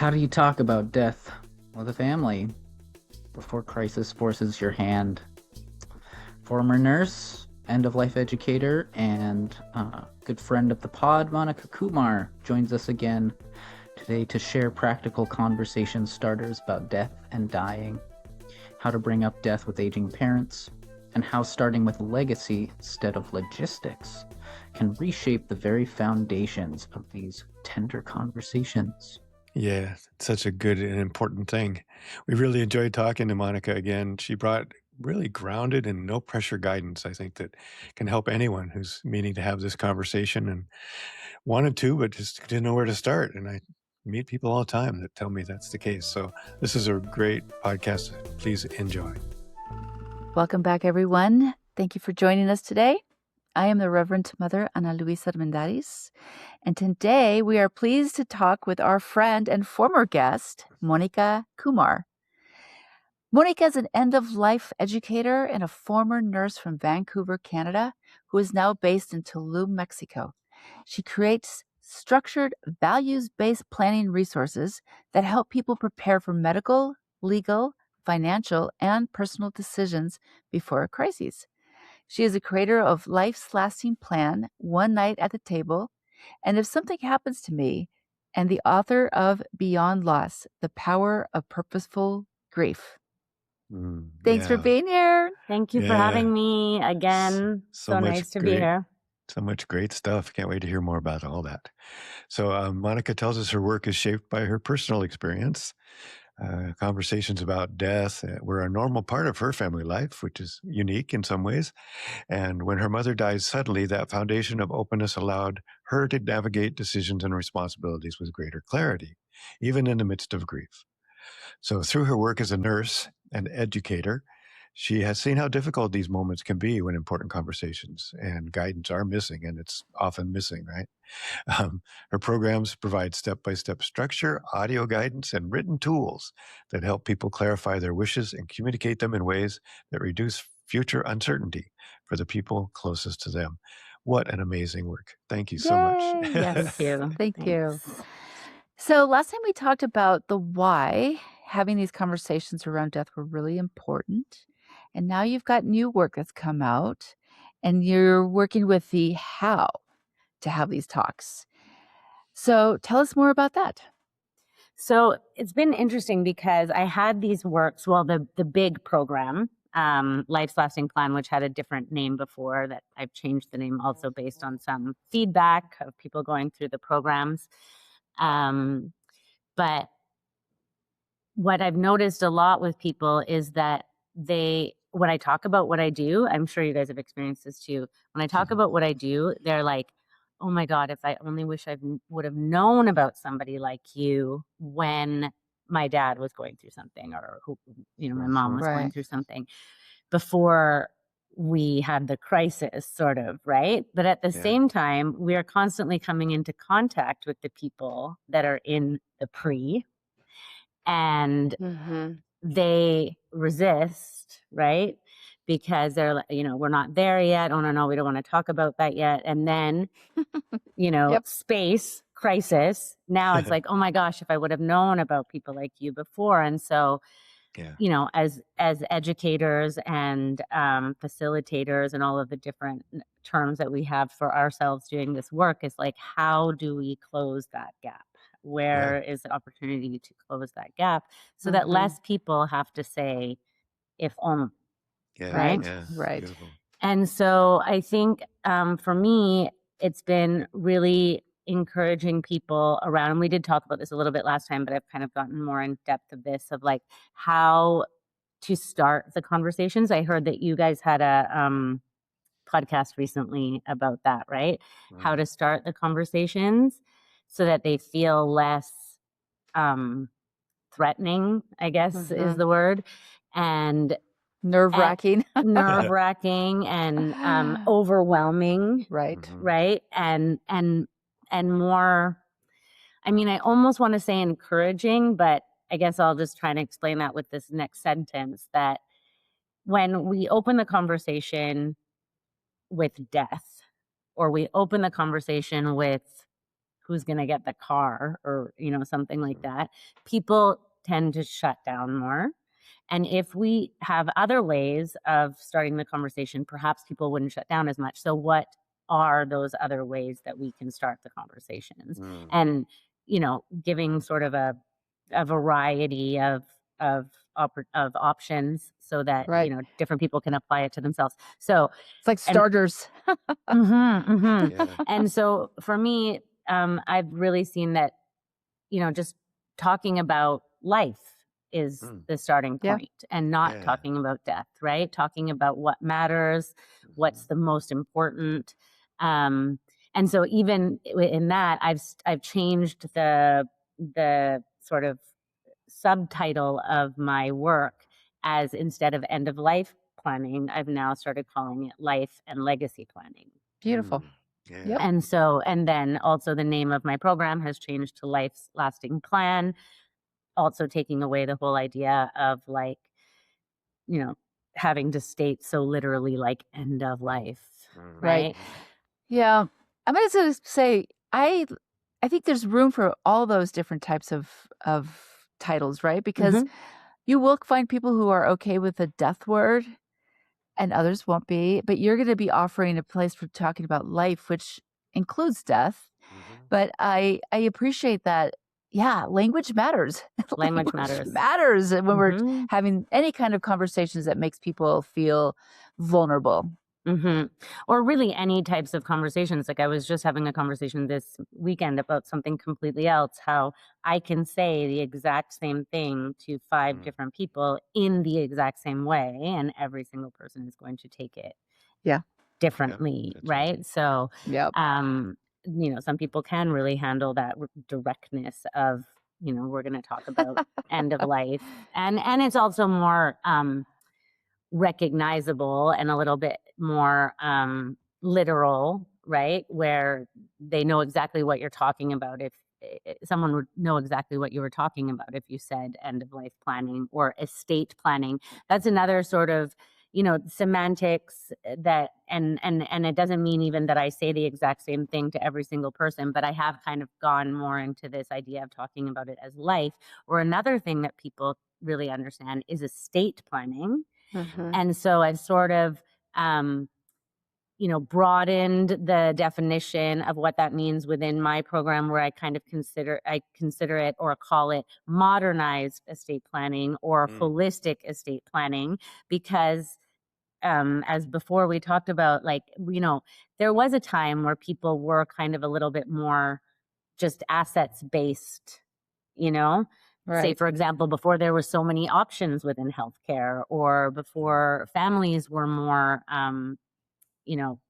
How do you talk about death with a family before crisis forces your hand? Former nurse, end-of-life educator, and good friend of the pod, Monica Kumar, joins us again today to share practical conversation starters about death and dying, how to bring up death with aging parents, and how starting with legacy instead of logistics can reshape the very foundations of these tender conversations. Yeah, such a good and important thing. We really enjoyed talking to Monica again. She brought really grounded and no pressure guidance, I think, that can help anyone who's meaning to have this conversation and wanted to, but just didn't know where to start. And I meet people all the time that tell me that's the case. So this is a great podcast. Please enjoy. Welcome back, everyone. Thank you for joining us today. I am the Reverend Mother Ana Luisa Armendariz, and today we are pleased to talk with our friend and former guest, Monica Kumar. Monica is an end-of-life educator and a former nurse from Vancouver, Canada, who is now based in Tulum, Mexico. She creates structured, values-based planning resources that help people prepare for medical, legal, financial, and personal decisions before a crisis. She is a creator of Life's Lasting Plan, One Night at the Table, and If Something Happens to Me, and the author of Beyond Loss, The Power of Purposeful Grief. Thanks for being here. Thank you for having me again. So nice to be here. So much great stuff. Can't wait to hear more about all that. So Monica tells us her work is shaped by her personal experience. Conversations about death were a normal part of her family life, which is unique in some ways. And when her mother died suddenly, that foundation of openness allowed her to navigate decisions and responsibilities with greater clarity, even in the midst of grief. So through her work as a nurse and educator, she has seen how difficult these moments can be when important conversations and guidance are missing, and it's often missing, right? Her programs provide step-by-step structure, audio guidance, and written tools that help people clarify their wishes and communicate them in ways that reduce future uncertainty for the people closest to them. What an amazing work. Thank you so much. Yes, Thank you. Thank you. So last time we talked about the why having these conversations around death were really important. And now you've got new work that's come out and you're working with the how to have these talks. So tell us more about that. So it's been interesting because I had these works, well, the big program, Life's Lasting Plan, which had a different name before that I've changed the name also based on some feedback of people going through the programs. But what I've noticed a lot with people is that when I talk about what I do, I'm sure you guys have experienced this too. When I talk about what I do, they're like, oh my God, if I only wish I would have known about somebody like you when my dad was going through something, or my mom was going through something before we had the crisis, sort of, right? But at the same time, we are constantly coming into contact with the people that are in the pre, and they resist, right? Because they're like, we're not there yet. Oh, no, we don't want to talk about that yet. And then, space crisis. Now it's like, oh my gosh, if I would have known about people like you before. And so, as educators and facilitators and all of the different terms that we have for ourselves doing this work, is like, how do we close that gap? Where is the opportunity to close that gap so that less people have to say, if only, right? Right. Beautiful. And so I think for me, it's been really encouraging people around, and we did talk about this a little bit last time, but I've kind of gotten more in depth of this, of like how to start the conversations. I heard that you guys had a podcast recently about that, right? How to start the conversations so that they feel less threatening, I guess is the word, and nerve-wracking. Nerve-wracking and overwhelming. Right. Right. And more, I mean, I almost want to say encouraging, but I guess I'll just try to explain that with this next sentence, that when we open the conversation with death, or we open the conversation with who's going to get the car or, something like that, people tend to shut down more. And if we have other ways of starting the conversation, perhaps people wouldn't shut down as much. So what are those other ways that we can start the conversations? And, giving sort of a variety of options so that, Right. different people can apply it to themselves. So It's like starters. Yeah. and so for me, I've really seen that, just talking about life is the starting Yeah. point, and not Yeah. talking about death, right? Talking about what matters, what's the most important. And so even in that, I've changed the sort of subtitle of my work, as instead of end of life planning, I've now started calling it life and legacy planning. Beautiful. Yeah. Yep. And then also the name of my program has changed to Life's Lasting Plan, also taking away the whole idea of like, having to state so literally like end of life, right? Yeah. I'm going to say, I think there's room for all those different types of titles, right? Because you will find people who are okay with the death word and others won't be, but you're going to be offering a place for talking about life, which includes death. But I appreciate that. Yeah, language matters. Language matters. matters when we're having any kind of conversations that makes people feel vulnerable. Or really any types of conversations. Like I was just having a conversation this weekend about something completely else, how I can say the exact same thing to 5 different people in the exact same way, and every single person is going to take it differently, right? So some people can really handle that directness of, we're going to talk about end of life, and it's also more recognizable and a little bit more literal, right? Where they know exactly what you're talking about. If someone would know exactly what you were talking about if you said end of life planning or estate planning. That's another sort of, semantics that, and it doesn't mean even that I say the exact same thing to every single person, but I have kind of gone more into this idea of talking about it as life. Or another thing that people really understand is estate planning. And so I've sort of, broadened the definition of what that means within my program, where I kind of consider it or call it modernized estate planning or holistic estate planning, because as before we talked about, like, there was a time where people were kind of a little bit more just assets based, Say, for example, before there were so many options within healthcare, or before families were more,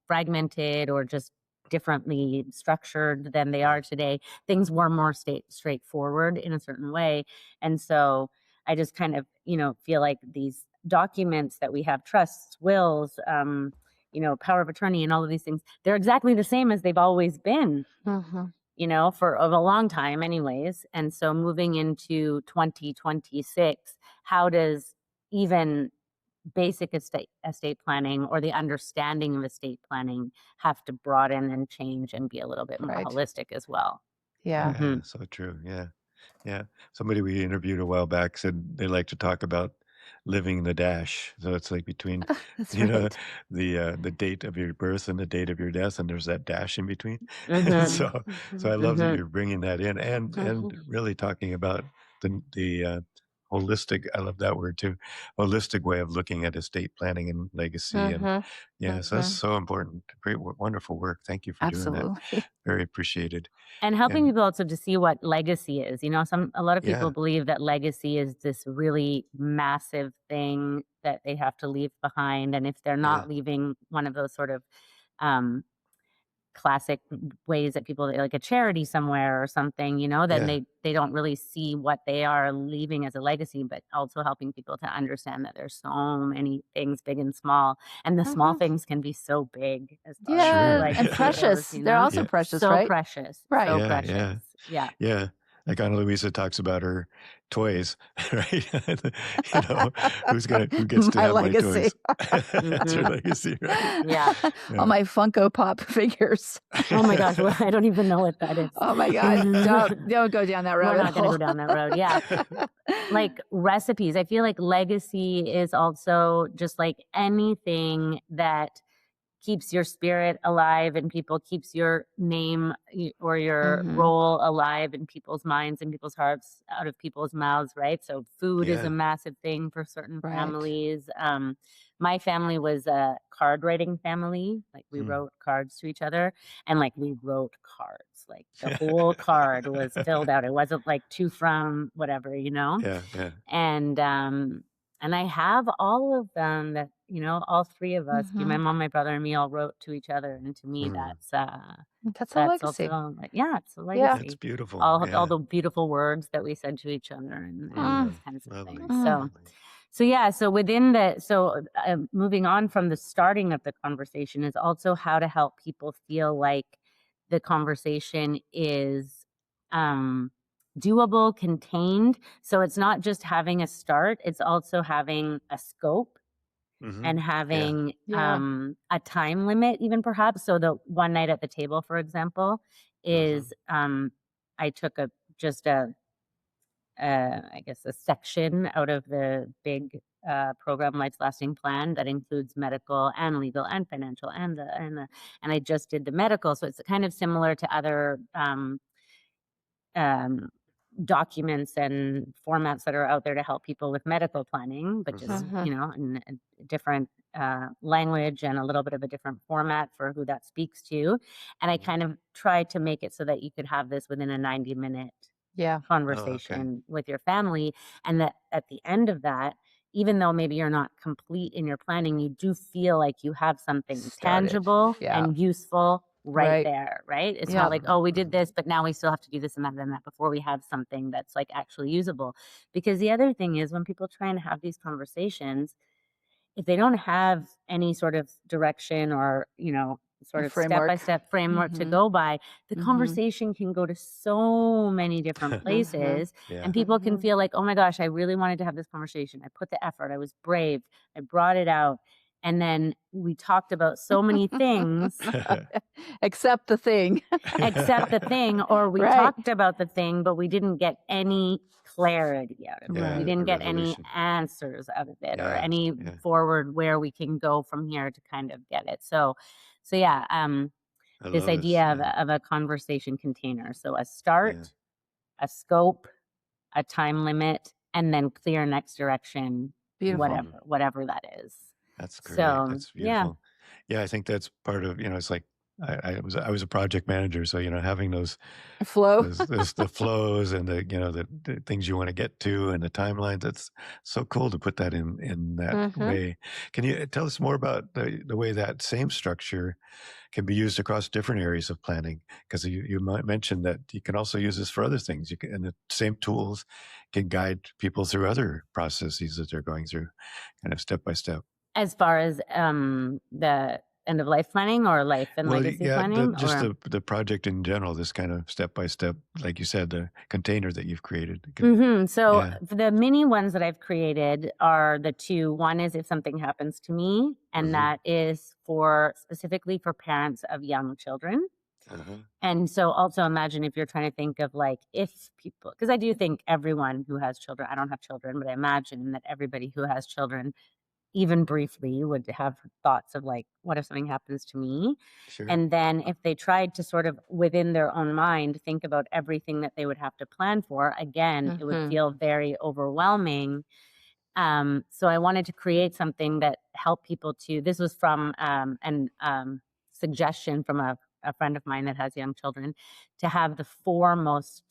fragmented or just differently structured than they are today, things were more straightforward in a certain way. And so I just kind of, feel like these documents that we have, trusts, wills, power of attorney, and all of these things, they're exactly the same as they've always been. For a long time anyways. And so moving into 2026, how does even basic estate planning, or the understanding of estate planning, have to broaden and change and be a little bit more holistic as well? Yeah. So true. Yeah. Somebody we interviewed a while back said they like to talk about living the dash. So it's like between, That's you know, right. the date of your birth and the date of your death, and there's that dash in between. So I love that you're bringing that in, and really talking about the holistic. I love that word too. Holistic way of looking at estate planning and legacy, and so that's so important. Great, wonderful work. Thank you for doing that. Absolutely. Very appreciated. And helping And people also to see what legacy is. A lot of people yeah, believe that legacy is this really massive thing that they have to leave behind. And if they're yeah, not leaving one of those sort of classic ways that people, like a charity somewhere or something, then yeah, they don't really see what they are leaving as a legacy. But also helping people to understand that there's so many things, big and small, and the small things can be so big as far as Yeah, sure. legacy and goes, precious. They're also Yeah. precious, so right? precious, Right. so Yeah, precious. Yeah. yeah. Like Ana Luisa talks about her toys, right? Who gets to My have my legacy. toys? That's her Mhm. legacy, right? Yeah. All my Funko Pop figures. Oh my gosh, well, I don't even know what that is. Oh my God. Don't go down that We're rabbit not going to hole. go down that road. Yeah. Like recipes. I feel like legacy is also just like anything that keeps your spirit alive in people, keeps your name or your Mhm. role alive in people's minds and people's hearts, out of people's mouths, right? So food is Yeah. a massive thing for certain Right. families. My family was a card writing family. Like we Mm. wrote cards to each other, and like we wrote cards. Like the whole card was filled out. It wasn't like to, from, whatever, Yeah, yeah. And I have all of them that, all three of us, my Mhm. mom, my brother, and me all wrote to each other. And to me, Mm. That's a that's legacy. also, yeah, it's a Yeah. That's legacy. beautiful. All Yeah. the beautiful words that we said to each other and those kinds of Lovely. things. Mm. So yeah, so within moving on from the starting of the conversation is also how to help people feel like the conversation is doable, contained. So it's not just having a start, it's also having a scope and Yeah. having Yeah. a time limit, even perhaps. So the one night at the table, for example, is I took I guess a section out of the big program Life Lasting Plan that includes medical and legal and financial and I just did the medical. So it's kind of similar to other documents and formats that are out there to help people with medical planning, but just Mhm. in a different language and a little bit of a different format for who that speaks to. And I kind of tried to make it so that you could have this within a 90-minute Yeah. conversation with your family, and that at the end of that, even though maybe you're not complete in your planning, you do feel like you have something Started. tangible Yeah. and useful right Right. there, right? It's Yeah. not like, oh, we did this, but now we still have to do this and that before we have something that's like actually usable. Because the other thing is, when people try and have these conversations, if they don't have any sort of direction or, sort A of framework. step-by-step framework to Mhm. go by, the Mhm. conversation can go to so many different places. Yeah. And people can Mhm. feel like, oh my gosh, I really wanted to have this conversation. I put the effort, I was brave, I brought it out. And then we talked about so many things Except the thing. except the thing, or we Right. talked about the thing, but we didn't get any clarity out of it. Yeah, We a didn't get any resolution. answers out of it or Yeah, any yeah. forward where we can go from here to kind of get it. So yeah, I this love this. idea Yeah. of a conversation container. So a Yeah. start, a scope, a time limit, and then clear next direction, Beautiful. whatever that is. That's great. So That's yeah. beautiful. Yeah, I think that's part of, it's like I was a project manager, so having those Flow. the flows and the things you want to get to and the timelines. That's so cool to put that in that Mhm. way. Can you tell us more about the way that same structure can be used across different areas of planning? Because you mentioned that you can also use this for other things. And the same tools can guide people through other processes that they're going through, kind of step by step. As far as the end of life planning or life and Well, legacy yeah, planning, just or the project in general, this kind of step by step, like you said, the container that you've created. So Yeah. the mini ones that I've created are the two. One is if something happens to me, and that is specifically for parents of young children. And so also imagine if you're trying to think of like if people, because I do think everyone who has children, I don't have children, but I imagine that everybody who has children, even briefly, would have thoughts of like, what if something happens to me? Sure. And then if they tried to sort of within their own mind think about everything that they would have to plan for, again, it would Mhm. feel very overwhelming. So I wanted to create something that helped people to, this was from an suggestion from a friend of mine that has young children, to have the four most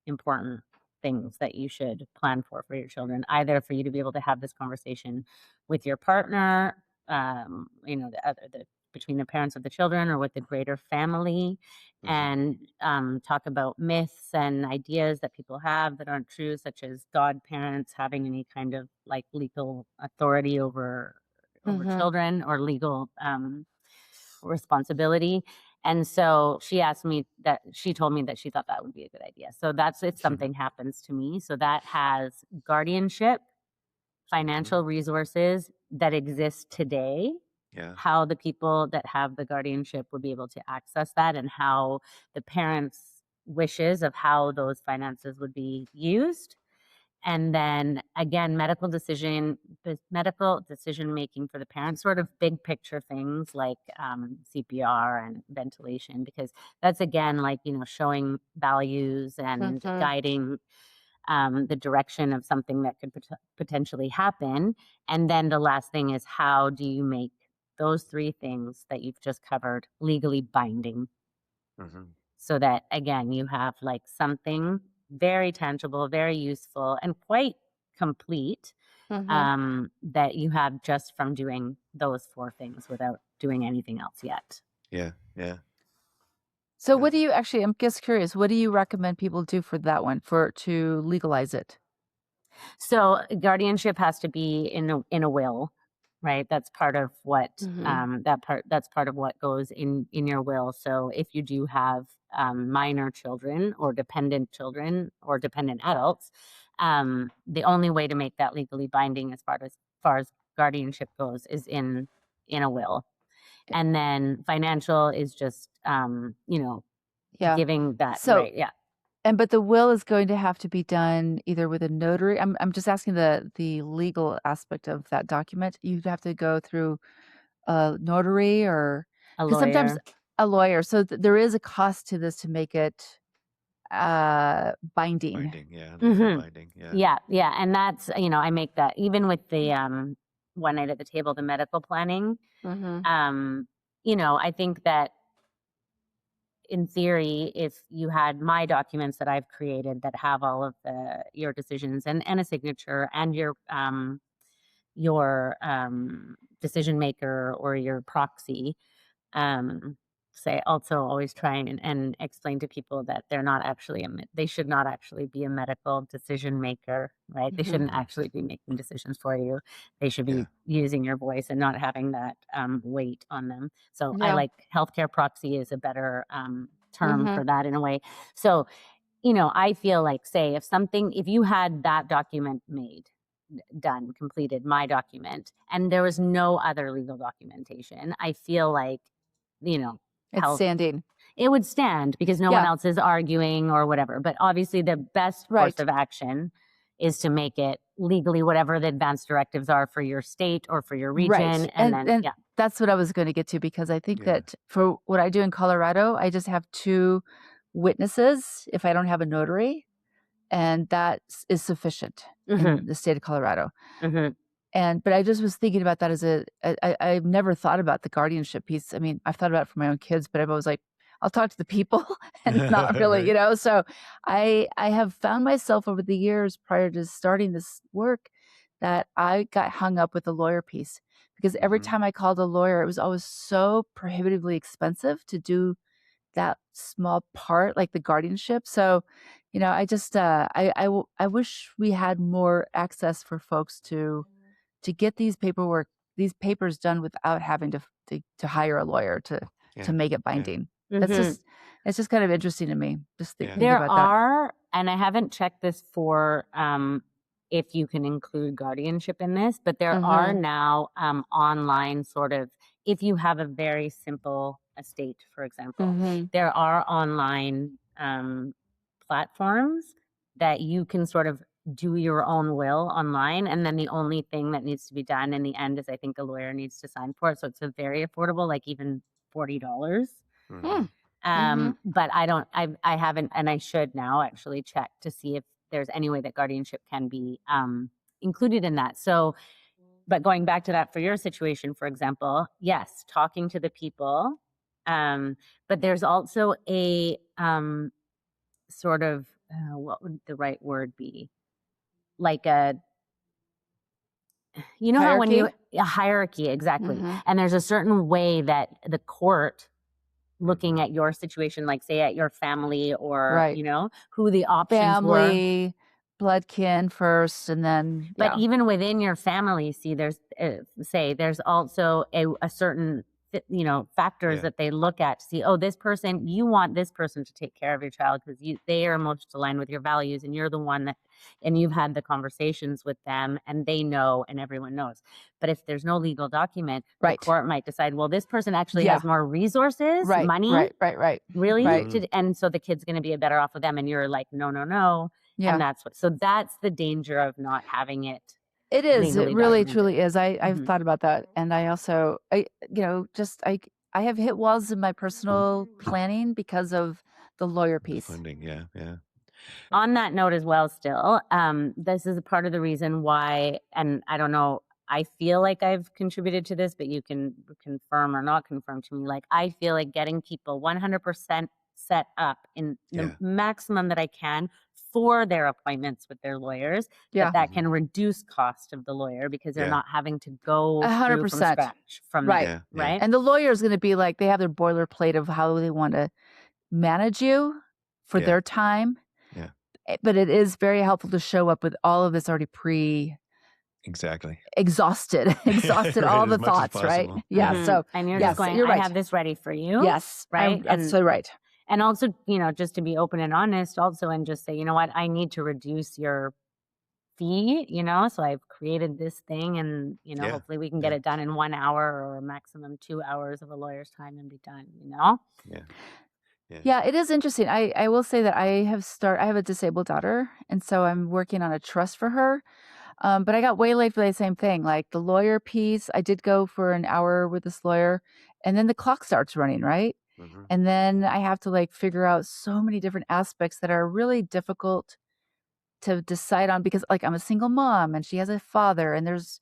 important things that you should plan for your children, either for you to be able to have this conversation with your partner, between the parents of the children or with the greater family, and talk about myths and ideas that people have that aren't true, such as godparents having any kind of like legal authority over Mhm. children or legal responsibility. And so she told me that she thought that would be a good idea. So that's if something happens to me. So that has guardianship, financial resources that exist today, how the people that have the guardianship would be able to access that, and how the parents' wishes of how those finances would be used. And then again, medical decision making for the parents, sort of big picture things like CPR and ventilation, because that's again like, showing values and guiding the direction of something that could potentially happen. And then the last thing is, how do you make those three things that you've just covered legally binding? So that again, you have like something very tangible, very useful, and quite complete that you have just from doing those four things without doing anything else yet. Yeah. So what do you actually, I'm just curious, what do you recommend people do for that one, to legalize it? So guardianship has to be in a will, right? That's part of what that's part of what goes in your will. So if you do have minor children or dependent adults, the only way to make that legally binding as far as guardianship goes is in a will. And then financial is just giving that right. Yeah. But the will is going to have to be done either with a notary. I'm just asking the legal aspect of that document. You'd have to go through a notary or a lawyer. Sometimes a lawyer. So there is a cost to this to make it binding. Binding, binding, yeah. And that's I make that even with the one night at the table, the medical planning. I think that in theory, if you had my documents that I've created that have all of your decisions and a signature and your decision maker or your proxy, also always try and explain to people that they're not actually they should not actually be a medical decision maker, right? They shouldn't actually be making decisions for you. They should be using your voice and not having that weight on them. So I like healthcare proxy is a better term for that in a way. So, I feel like, say, if you had that document done, completed, my document, and there was no other legal documentation, I feel like, it's standing. It would stand because no one else is arguing or whatever. But obviously the best course of action is to make it legally whatever the advance directives are for your state or for your region. And that's what I was going to get to, because I think that for what I do in Colorado, I just have 2 witnesses if I don't have a notary, and that is sufficient in the state of Colorado. But I just was thinking about that I've never thought about the guardianship piece. I mean, I've thought about it for my own kids, but I've always like, I'll talk to the people and not really, So I have found myself over the years prior to starting this work that I got hung up with the lawyer piece, because every time I called a lawyer, it was always so prohibitively expensive to do that small part, like the guardianship. So, I just, I wish we had more access for folks to get these papers done without having to hire a lawyer to make it binding. That's it's just kind of interesting to me. Just thinking about that. And I haven't checked this for if you can include guardianship in this, but there are now online sort of, if you have a very simple estate, for example, there are online platforms that you can sort of do your own will online, and then the only thing that needs to be done in the end is I think a lawyer needs to sign for it. So it's a very affordable, like even $40. But I haven't, and I should now actually check to see if there's any way that guardianship can be included in that. So, but going back to that for your situation, for example, yes, talking to the people, but there's also a sort of what would the right word be? Like a hierarchy? How when a hierarchy, exactly. And there's a certain way that the court, looking at your situation, like say at your family or who the options were. Family, blood kin first, and then but even within your family, see, there's there's also a certain factors Yeah. that they look at to see, oh, this person, you want this person to take care of your child because they are most aligned with your values, and you're the one that, and you've had the conversations with them, and they know, and everyone knows. But if there's no legal document, Right. the court might decide, well, this person actually Yeah. has more resources, Right. money, Right. really, Right. and so the kid's going to be better off with them, and you're like, no. Yeah. And that's the danger of not having it. It is. It legally really, documented. truly is. I've Mhm. thought about that, and I also, I have hit walls in my personal planning because of the lawyer The piece. funding. Yeah. On that note as well, still, this is a part of the reason why, and I don't know, I feel like I've contributed to this, but you can confirm or not confirm to me. Like, I feel like getting people 100% set up in the Yeah. maximum that I can for their appointments with their lawyers, Yeah. that can reduce cost of the lawyer because they're Yeah. not having to go through from 100%. scratch from Right. that, Yeah. right? And the lawyer is going to be like, they have their boilerplate of how they want to manage you for Yeah. their time. Yeah. But it is very helpful to show up with all of this already Exactly. exhausted Right, all as the much as thoughts, right? possible. Yeah. Mhm. So and you're yes, just going, you're I right. have this ready for you. Yes. Right. That's so right. And also, just to be open and honest also, and just say, you know what, I need to reduce your fee, so I've created this thing, and, Yeah. hopefully we can get Yeah. it done in 1 hour or a maximum 2 hours of a lawyer's time and be done, Yeah, it is interesting. I will say that I have a disabled daughter, and so I'm working on a trust for her. But I got waylaid for the same thing. Like the lawyer piece, I did go for an hour with this lawyer, and then the clock starts running, right? Mhm. And then I have to like figure out so many different aspects that are really difficult to decide on because like I'm a single mom and she has a father, and there's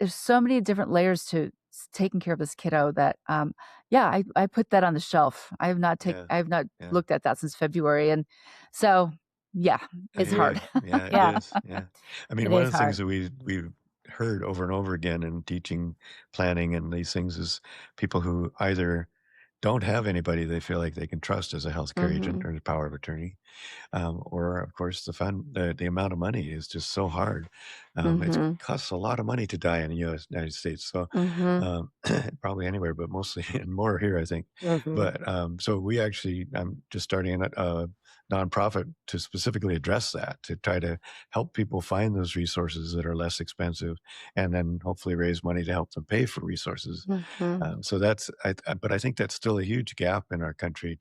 so many different layers to taking care of this kiddo that I put that on the shelf. I have not Yeah. Yeah. looked at that since February, and so I it's hear hard. you. Yeah, Yeah. it is. Yeah. I mean, It one is of the things hard. that we've heard over and over again in teaching planning and these things is people who either don't have anybody they feel like they can trust as a healthcare agent or the power of attorney, or of course the amount of money is just so hard. It costs a lot of money to die in the United States, so probably anywhere, but mostly and more here, I think. Mhm. But so I'm just starting a nonprofit to specifically address that, to try to help people find those resources that are less expensive, and then hopefully raise money to help them pay for resources. So but I think that's still a huge gap in our country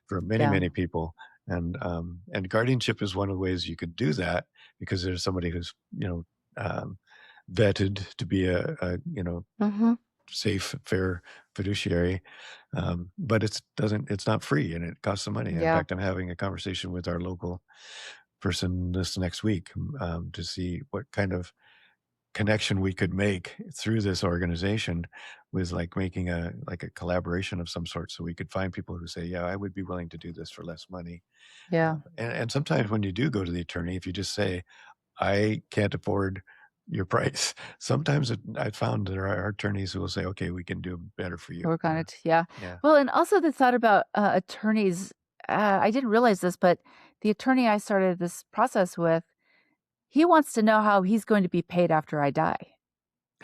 for many people. And guardianship is one of the ways you could do that because there's somebody who's um, vetted to be a safe, fair fiduciary. But it's not free, and it costs some money. In Yeah. fact, I'm having a conversation with our local person this next week to see what kind of connection we could make through this organization with like making a collaboration of some sort, so we could find people who say, yeah, I would be willing to do this for less money. Yeah. And sometimes when you do go to the attorney, if you just say, I can't afford your price, sometimes I found there are attorneys who will say, okay, we can do better for you. Work on it. Yeah. Yeah. Well, and also the thought about attorneys, I didn't realize this, but the attorney I started this process with, he wants to know how he's going to be paid after I die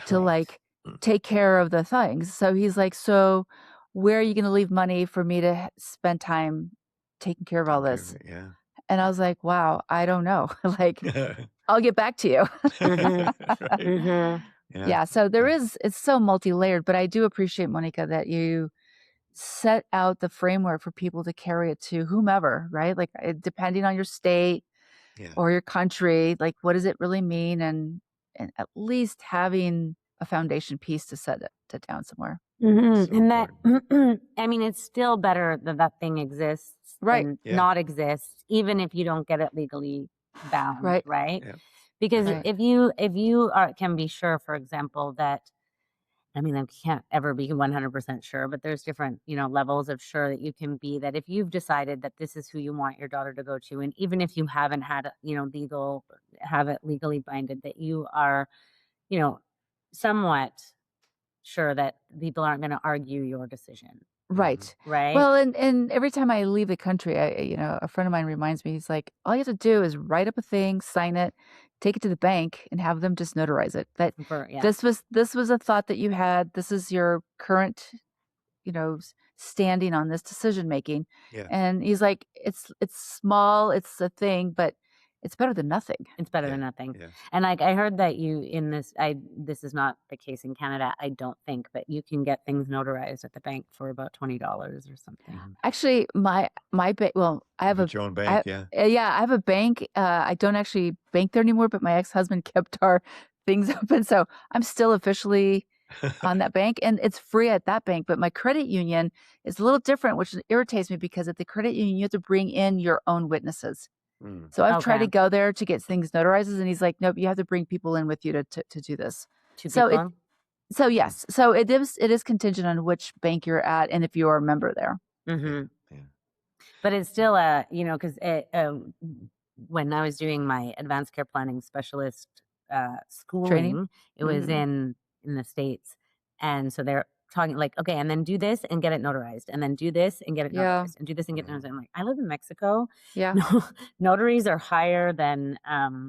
to like take care of the things. So he's like, so where are you going to leave money for me to spend time taking care of all Take care of this? it, yeah. And I was like, wow, I don't know. Like, I'll get back to you. Right. Yeah. So it's so multi-layered, but I do appreciate, Monica, that you set out the framework for people to carry it to whomever, right? Like depending on your state Yeah. or your country, like what does it really mean? And at least having a foundation piece to set it down somewhere. So And that, I mean, it's still better that thing exists Right. than Yeah. not exists, even if you don't get it legally bound, Right. right? Yeah. Because Right. if you can be sure, for example, that, I mean, I can't ever be 100% sure, but there's different, levels of sure that you can be, that if you've decided that this is who you want your daughter to go to, and even if you haven't had, have it legally binded, that you are, somewhat sure that people aren't going to argue your decision, Right. right? Well, and every time I leave the country, a friend of mine reminds me, he's like, all you have to do is write up a thing, sign it, take it to the bank, and have them just notarize it. That Yeah. this was a thought that you had. This is your current standing on this decision making. Yeah. And he's like, it's small, it's a thing, but it's better than nothing. It's better Yeah. than nothing. Yeah. And like I heard that you in this, this is not the case in Canada, I don't think, but you can get things notarized at the bank for about $20 or something. Actually, my bank. Well, I have Get your own bank. Yeah. I have a bank. I don't actually bank there anymore, but my ex-husband kept our things open, so I'm still officially on that bank, and it's free at that bank. But my credit union is a little different, which irritates me because at the credit union you have to bring in your own witnesses. Mm. So I've tried to Okay. go there to get things notarized, and he's like, "Nope, you have to bring people in with you to do this." Two So people. So yes, so it is contingent on which bank you're at and if you are a member there. Mm-hmm. Yeah. But it's still because when I was doing my advanced care planning specialist schooling, Training? it was Mhm. in the States, and so they're talking like, okay, and then do this and get it notarized, and then do this and get it Yeah. notarized, and do this and get it Mhm. notarized. I'm like, I live in Mexico. Yeah. No, notaries are higher than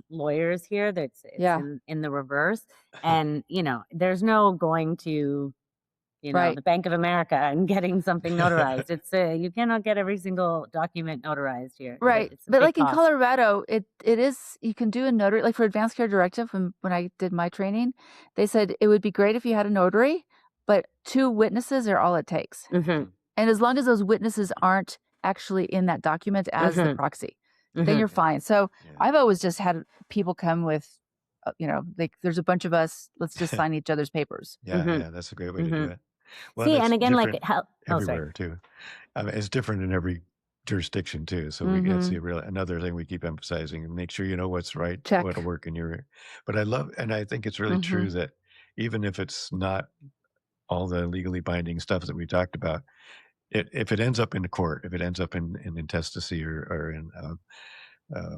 lawyers here. That's it's Yeah. in the reverse, and there's no going to Right. the Bank of America and getting something notarized. It's you cannot get every single document notarized here. Right. It's a But big like in cost. Colorado, it is, you can do a notary, like for advanced care directive. When I did my training, they said it would be great if you had a notary, but 2 witnesses are all it takes. Mhm. And as long as those witnesses aren't actually in that document as the Mhm. proxy, then Mhm. you're fine. So Yeah. I've always just had people come with, like there's a bunch of us, let's just sign each other's papers. Yeah. Mhm. Yeah. That's a great way to do Mhm. it. Well, See, that's and again, like different how? Oh, sorry. everywhere too. I mean, it's different in every jurisdiction too. So that's another thing we keep emphasizing, and make sure you know what's right, Check. what'll work in your. But I think it's really true that even if it's not all the legally binding stuff that we talked about, if it ends up in the court, if it ends up in intestacy or in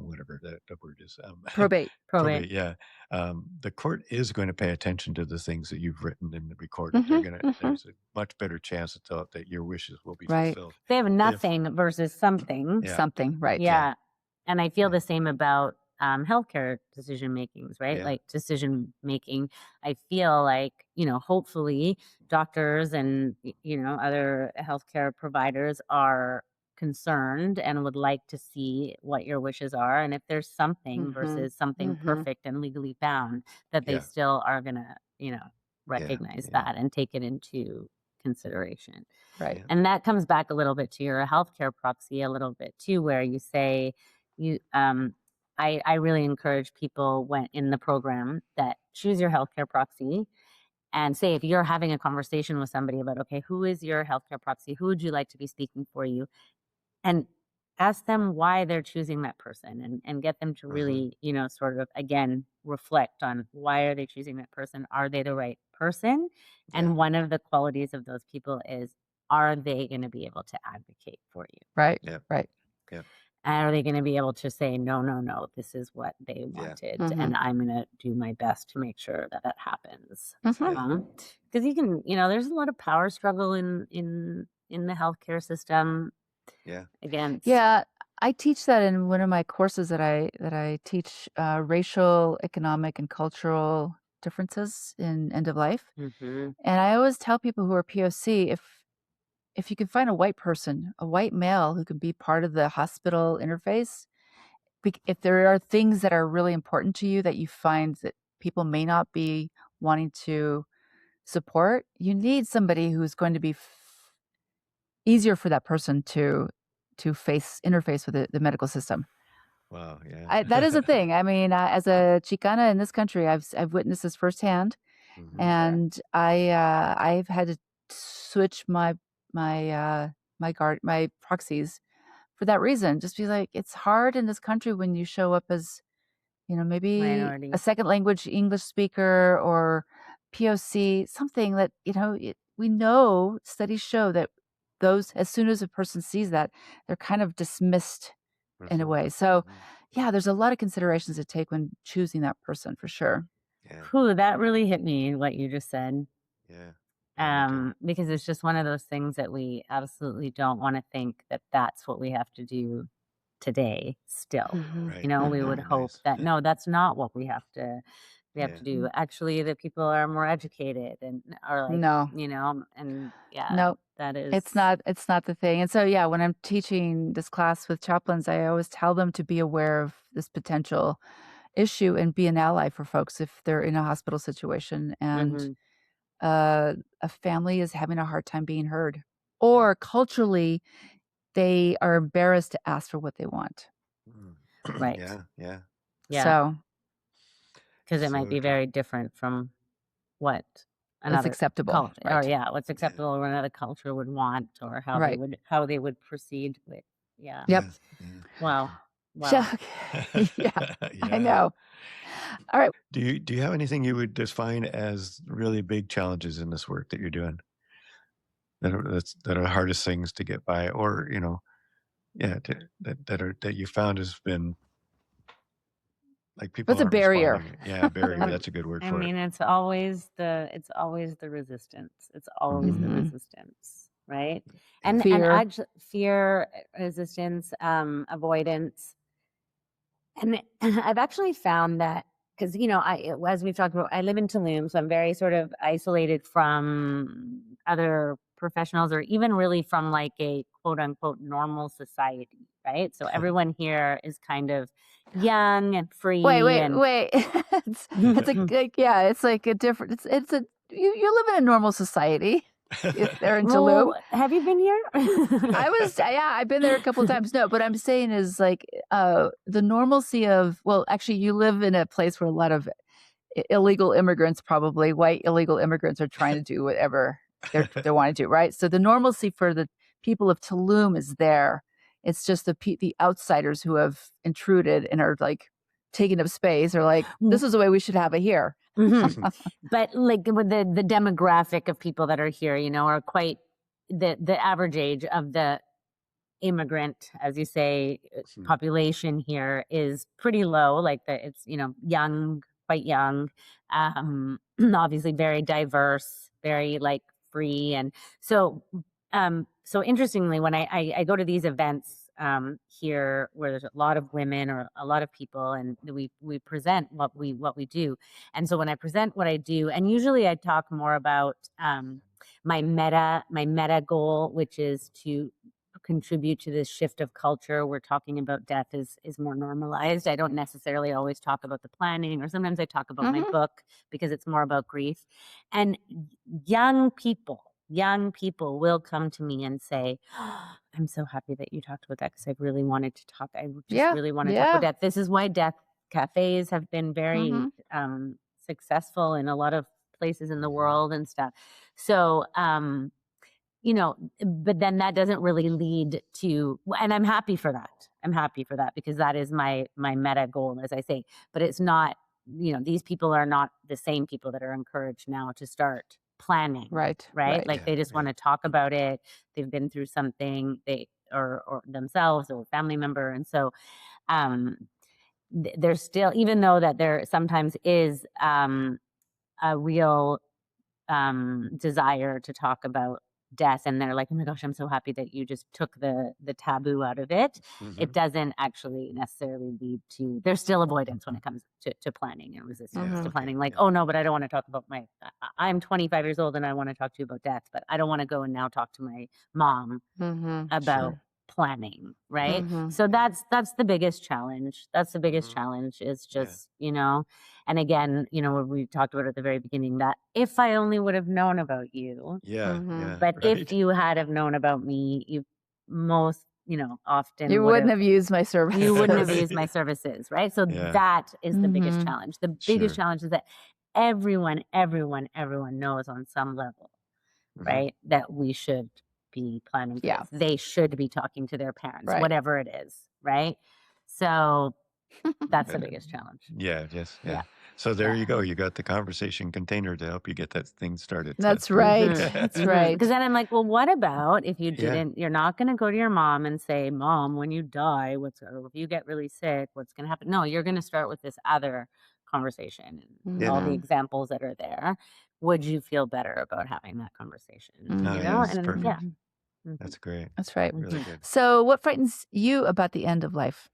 whatever the word is, Probate. Probate. yeah, the court is going to pay attention to the things that you've written and recorded. There's a much better chance that your wishes will be Right. fulfilled. They have nothing versus something. Yeah. Something, right. Yeah. And I feel Yeah. the same about healthcare decision makings, right? Yeah. Like decision making. I feel like, hopefully doctors and, other healthcare providers are concerned and would like to see what your wishes are. And if there's something versus something perfect and legally bound, that they Yeah. still are going to, recognize Yeah. that and take it into consideration. Right. Yeah. And that comes back a little bit to your healthcare proxy a little bit too, where you say I really encourage people when in the program that choose your healthcare proxy and say if you're having a conversation with somebody about, okay, who is your healthcare proxy? Who would you like to be speaking for you? And ask them why they're choosing that person and get them to really, sort of again reflect on why are they choosing that person? Are they the right person? And one of the qualities of those people is, are they going to be able to advocate for you? Right. Yeah. Right. Yeah. Are they going to be able to say, no, this is what they wanted, and I'm going to do my best to make sure that happens. Because you can, there's a lot of power struggle in the healthcare system. Yeah. Again. Yeah, I teach that in one of my courses that I teach, racial, economic, and cultural differences in end of life. Mm-hmm. And I always tell people who are POC, if you can find a white person, a white male who can be part of the hospital interface, if there are things that are really important to you that you find that people may not be wanting to support, you need somebody who's going to be easier for that person to interface with the medical system. Wow. Yeah. That is a thing. I mean, as a Chicana in this country, I've witnessed this firsthand, and I've had to switch my proxies for that reason. Just be like, it's hard in this country when you show up as, maybe Minority. a second language English speaker or POC, something that, we know studies show that those, as soon as a person sees that, they're kind of dismissed in a way. So yeah, there's a lot of considerations to take when choosing that person for sure. Yeah. Whew, that really hit me, what you just said. Yeah. Because it's just one of those things that we absolutely don't want to think that that's what we have to do today still. Right. We would hope that, no, that's not what we have to we have Yeah. to do. Actually, the people are more educated and are like, No. and No. that is It's not the thing. And so, yeah, when I'm teaching this class with chaplains, I always tell them to be aware of this potential issue and be an ally for folks if they're in a hospital situation and Mhm. a family is having a hard time being heard, or culturally they are embarrassed to ask for what they want. Right. Yeah. So because it So might be true. very different from what it's another acceptable, culture, or right? what's acceptable or another culture would want, or how Right. they would proceed with. Yeah. Yep. Yeah. Wow. Yeah, I Yeah. know. All right. Do you have anything you would define as really big challenges in this work that you're doing that are the hardest things to get by, or that you found has been like people What's a aren't barrier? responding? Yeah, barrier. That's a good word I for mean, it's always the resistance. It's always the Mhm. resistance, right? it. And Fear. actually, fear, resistance, avoidance. And I've actually found that because as we've talked about, I live in Tulum, so I'm very sort of isolated from other professionals, or even really from like a quote unquote normal society, right? So everyone here is kind of young and free. Wait. It's it's like a different. It's a you live in a normal society. If they're in Tulum. Have you been here? I've been there a couple of times. No, but I'm saying is like the normalcy of, well, actually you live in a place where a lot of illegal immigrants, probably white illegal immigrants, are trying to do whatever they want to do, right? So the normalcy for the people of Tulum is there. It's just the outsiders who have intruded and are like taking up space, or like, this is the way we should have it here. Mhm. But like with the demographic of people that are here, are quite the average age of the immigrant, as you say, population here is pretty low. Like it's young, quite young, obviously very diverse, very like free, and so interestingly, when I go to these events here where there's a lot of women or a lot of people, and we present what we do, and so when I present what I do, and usually I talk more about my meta goal, which is to contribute to this shift of culture. We're talking about death is more normalized. I don't necessarily always talk about the planning, or sometimes I talk about my book because it's more about grief. And young people will come to me and say, I'm so happy that you talked about that, because I really wanted to talk. I just really want to talk about death. This is why death cafes have been very successful in a lot of places in the world and stuff. So but then that doesn't really lead to, and I'm happy for that because that is my meta goal, as I say. But it's not, these people are not the same people that are encouraged now to start planning, right? Like they just want to talk about it. They've been through something, or themselves or family member, and so there's still, even though that there sometimes is a real desire to talk about death, and they're like, oh my gosh, I'm so happy that you just took the taboo out of it. It doesn't actually necessarily lead to, there's still avoidance when it comes to planning and resistance to planning. Like, oh no, but I don't want to talk about I'm 25 years old and I want to talk to you about death, but I don't want to go and now talk to my mom about planning, right? So that's the biggest challenge. That's the biggest challenge, is just, and again, what we talked about at the very beginning, that if I only would have known about you, but if you had have known about me, you most, often you wouldn't have used my services. You wouldn't have used my services, right? So that is the biggest challenge. The biggest challenge is that everyone knows on some level, right, that we should be planning for this. They should be talking to their parents, whatever it is, right? So that's the biggest challenge. Yeah. So there you go. You got the conversation container to help you get that thing started. That's right. That's right. Because then I'm like, well, what about if you didn't? You're not going to go to your mom and say, Mom, when you die, or if you get really sick, what's going to happen? No, you're going to start with this other conversation and all the examples that are there. Would you feel better about having that conversation? That's perfect. That's great. That's right. Really good. So what frightens you about the end of life?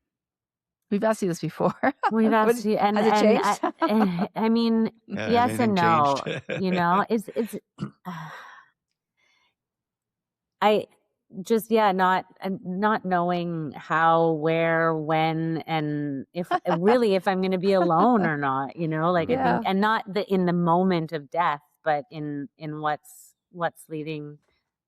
We've asked you this before. We've asked you, and has it changed? I mean, Yeah, yes anything and no. changed? You know, it's I just not knowing how, where, when, and if really if I'm going to be alone or not. You know, like I Yeah. think, and not in the moment of death, but in what's leading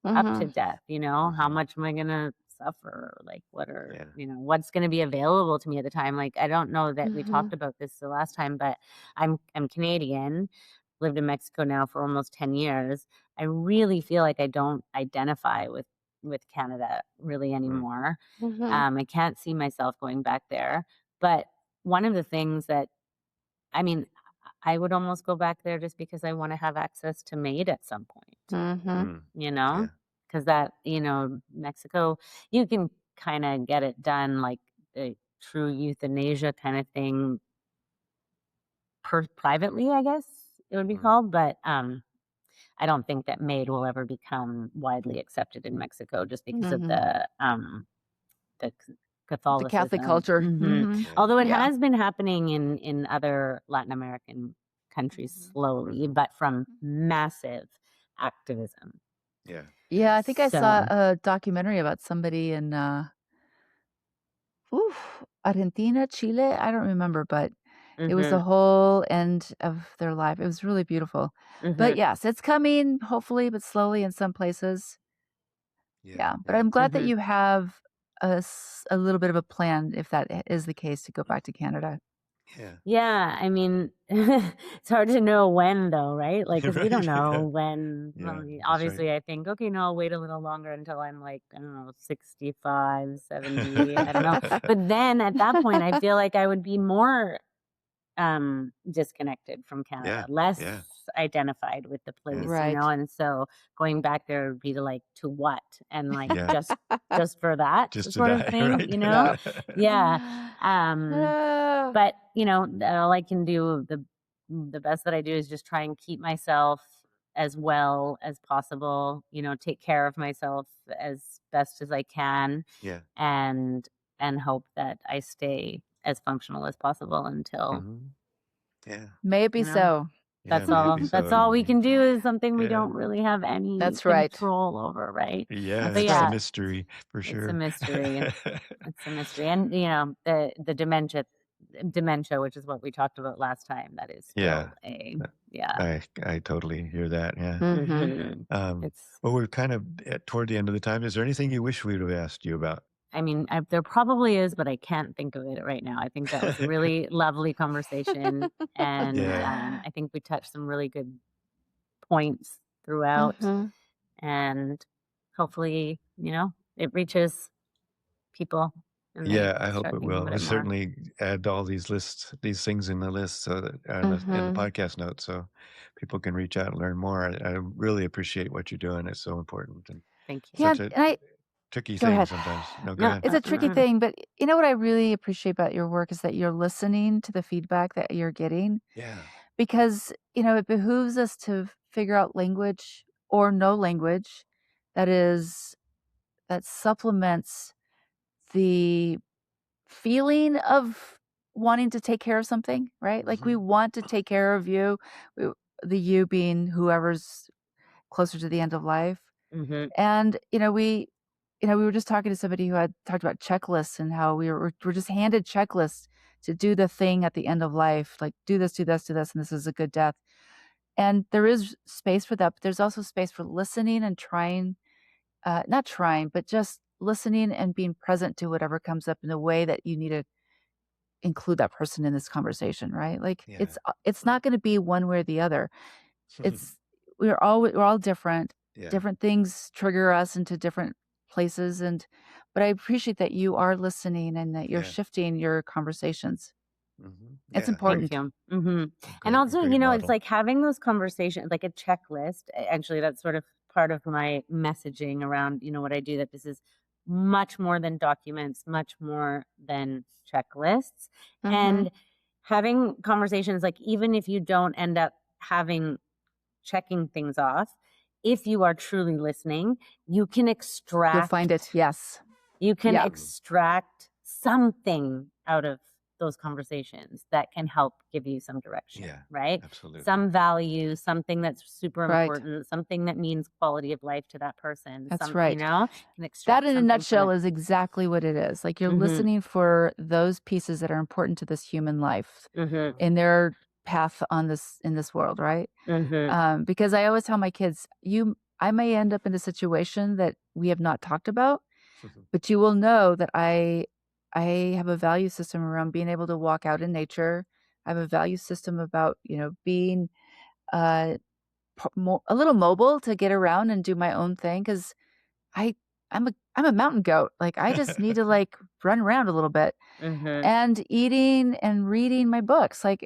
up to death. You know, how much am I going to suffer? Like what are you know what's going to be available to me at the time? Like I don't know that we talked about this the last time, but I'm Canadian. Lived in Mexico now for almost 10 years. I really feel like I don't identify with Canada really anymore. I can't see myself going back there. But one of the things that, I mean, I would almost go back there just because I want to have access to MAID at some point, you know, because that, you know, Mexico, you can kind of get it done like a true euthanasia kind of thing privately, I guess it would be called. But I don't think that MAID will ever become widely accepted in Mexico just because of the Catholicism. The Catholic culture. Although it has been happening in other Latin American countries slowly, but from massive activism. Yeah, I think I saw a documentary about somebody in Argentina, Chile. I don't remember, but it was the whole end of their life. It was really beautiful. But yes, it's coming, hopefully, but slowly in some places. Yeah, but I'm glad that you have a little bit of a plan, if that is the case, to go back to Canada. Yeah, I mean, it's hard to know when, though, right? Like, because we don't know when. Yeah, Well, that's obviously, right. I think, okay, no, I'll wait a little longer until I'm like, I don't know, 65, 70, I don't know. But then at that point, I feel like I would be more disconnected from Canada, less identified with the place, you Right. know. And so going back there would be to what, and like just for that Just to sort of die, thing, right? you know. But you know, all I can do, the best that I do is just try and keep myself as well as possible, you know, take care of myself as best as I can, and hope that I stay as functional as possible until May it be you know, so. that's may it all. be That's so. all we can do is something we don't really have any That's right. control over, right? Yeah, But it's yeah, a mystery for sure. it's a mystery. It's a mystery, and you know, the dementia, which is what we talked about last time. That is still I totally hear that. Yeah. It's. Well, we're kind of toward the end of the time. Is there anything you wish we would have asked you about? I mean, there probably is, but I can't think of it right now. I think that was a really lovely conversation, and I think we touched some really good points throughout, and hopefully, you know, it reaches people. And they I hope start it thinking will. about We'll it more. certainly add all these things in the list, so that in the podcast notes, so people can reach out and learn more. I really appreciate what you're doing. It's so important and Thank you. Yeah, such a and I tricky go thing ahead. sometimes. No, go No, ahead. It's a tricky thing, but you know what I really appreciate about your work is that you're listening to the feedback that you're getting, because you know it behooves us to figure out language or no language that supplements the feeling of wanting to take care of something, right? Like we want to take care of you, the you being whoever's closer to the end of life. And we were just talking to somebody who had talked about checklists and how we're just handed checklists to do the thing at the end of life, like do this, do this, do this, and this is a good death. And there is space for that, but there's also space for listening and trying, not trying, but just listening and being present to whatever comes up in a way that you need to include that person in this conversation, right? Like it's not going to be one way or the other. It's we're all different. Different things trigger us into different places, but I appreciate that you are listening and that you're shifting your conversations. It's important. Thank you. And also, you know, it's like having those conversations, like a checklist. Actually, that's sort of part of my messaging around, you know, what I do, that this is much more than documents, much more than checklists. And having conversations, like even if you don't end up checking things off, if you are truly listening, you can extract. You'll find it. Yes. You can extract something out of those conversations that can help give you some direction, Yeah, right? absolutely. Some value, something that's super Right. important, something that means quality of life to that person. That's some, right. You know, can extract That in a something from nutshell it. is exactly what it is. Like you're Mhm. listening for those pieces that are important to this human life Mhm. in their path in this world, right? Mhm. Because I always tell my kids, I may end up in a situation that we have not talked about, but you will know that I have a value system around being able to walk out in nature. I have a value system about, being a little mobile to get around and do my own thing, because I'm a mountain goat. Like I just need to like run around a little bit, Mhm. and eating and reading my books. Like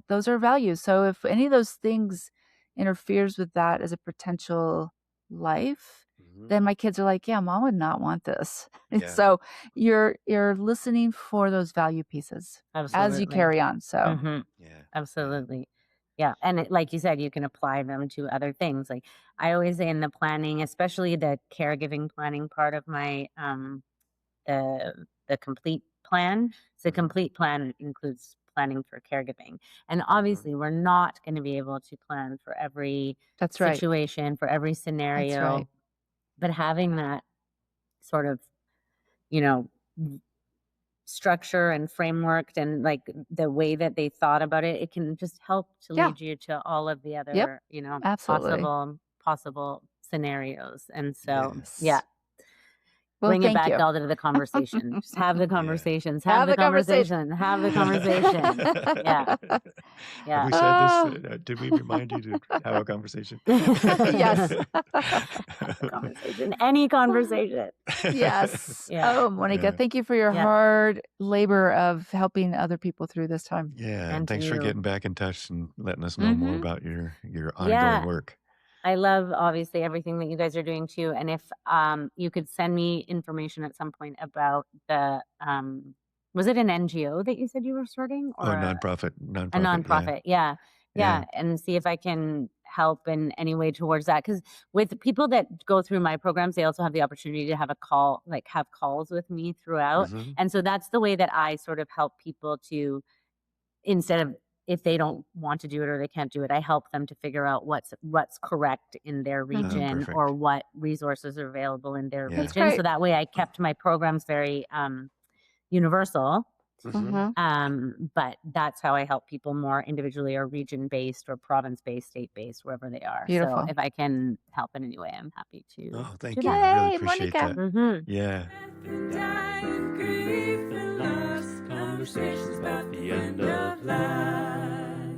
those are values. So if any of those things interferes with that as a potential life, then my kids are like, yeah, mom would not want this. And Yeah. so you're listening for those value pieces as you Absolutely. carry on. So Mhm. Yeah. Absolutely. Yeah. And like you said, you can apply them to other things. Like I always say in the planning, especially the caregiving planning part of my the complete plan. So the Mhm. complete plan includes planning for caregiving. And obviously we're not going to be able to plan for every that's right. situation, for every scenario. That's right. But having that sort of, you know, structure and framework and like the way that they thought about it, it can just help to Yeah. lead you to all of the Yep. other, Absolutely. possible scenarios. And so, Yes. yeah, Well, bring it thank back you. all to the conversation. Just have the Yeah. conversations. Have Have the the conversation. conversation. Have the conversation. Yeah. Have Yeah. we said this? Did we remind you to have a conversation? Yes. Conversation. Any conversation. Yes. Yeah. Oh, Monica, Yeah. thank you for your Yeah. hard labor of helping other people through this time. Yeah. And And to thanks for you. getting back in touch and letting us know more Mhm. about your ongoing Yeah. work. I love obviously everything that you guys are doing too. And if you could send me information at some point about the was it an NGO that you said you were starting Oh, or nonprofit. a nonprofit? Yeah. Yeah. And see if I can help in any way towards that. Because with people that go through my programs, they also have the opportunity to have have calls with me throughout. Mhm. And so that's the way that I sort of help people to, instead of, if they don't want to do it or they can't do it, I help them to figure out what's correct in their region or perfect. what resources are available in their Yeah. That's region. So great. that way I kept my programs very universal. Mhm. But that's how I help people more individually or region based or province based, state based, wherever they are. Beautiful. So if I can help in any way, I'm happy to Oh, thank do you. that. I really Yay, appreciate Monica. that. Mhm. Yeah. Conversations about the end of life.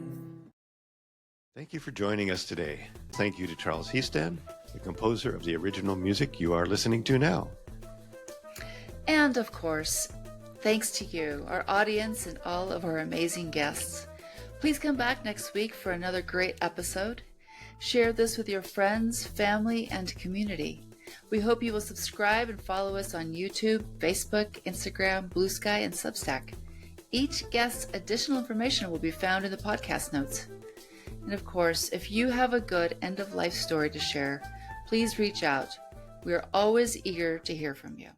Thank you for joining us today. Thank you to Charles Heaston, the composer of the original music you are listening to now. And of course, thanks to you, our audience, and all of our amazing guests. Please come back next week for another great episode. Share this with your friends, family, and community. We hope you will subscribe and follow us on YouTube, Facebook, Instagram, Blue Sky, and Substack. Each guest's additional information will be found in the podcast notes. And of course, if you have a good end-of-life story to share, please reach out. We are always eager to hear from you.